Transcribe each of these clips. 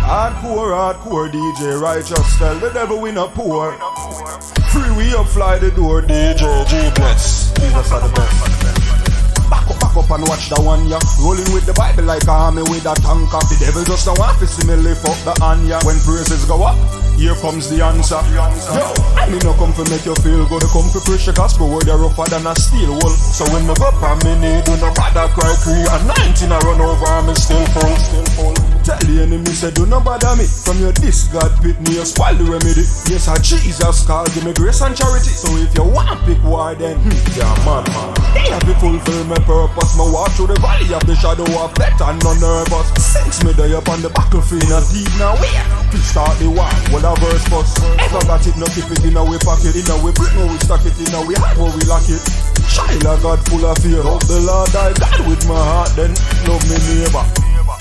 Hardcore DJ righteous, tell the devil we not poor. Free we up fly the door, DJ G bless. Jesus are the best. Back up and watch the one ya. Rolling with the Bible like a army with a tanker. The devil just don't want to see me lift up the hand ya. When praises go up, here comes the answer. Yo, I mean no come to make you feel good. Come to preach the gospel word you're rougher than a steel wool. So when me go up and me need do no bother cry cree. And 19 I run over and me still full. Tell the enemy say do not bother me. From your this God pit me you spoil the remedy. Yes I Jesus call give me grace and charity. So if you want pick war then yeah man. They have to fulfill my purpose. Me walk through the valley of the shadow of death and no nervous. Since me die up on the battlefield not deep now where to start the war. What a verse first. Ever got it no keep it in our pocket. In our brick no we stack it. In our heart where we lock it. Child of God full of fear. Love the Lord I God with my heart then love me neighbor.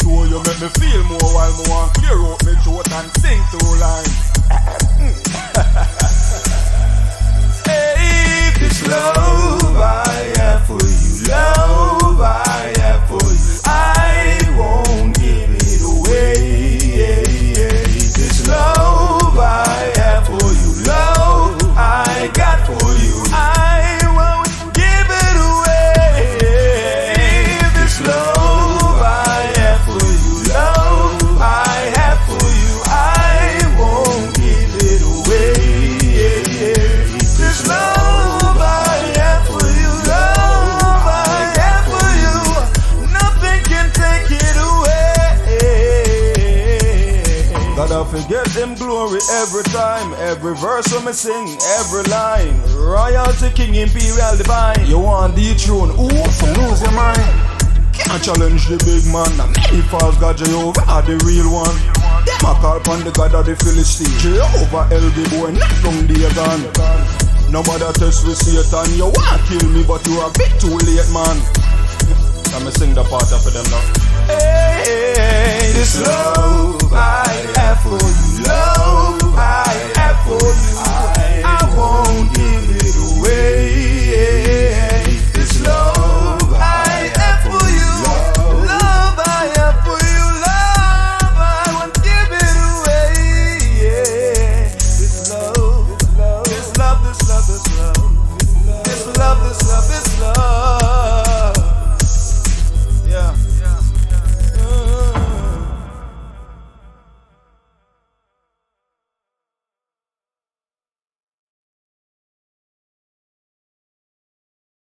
So you make me feel more while me want clear out me throat and sing two lines. Hey, this love I have for you, love I have for you, I won't give it away. This love I have for you, love I got for you, I won't give it away. This love forget him glory every time. Every verse when me sing, every line. Royalty king, imperial divine. You want the throne, ooh, so lose your mind. Can't challenge the big man. The many false God Jehovah are the real one. Them a call upon the God of the Philistine. Jehovah LB boy, knock down the gun. Nobody test with Satan. You want kill me but you a bit too late man. Let me sing the part for them now. Hey, this love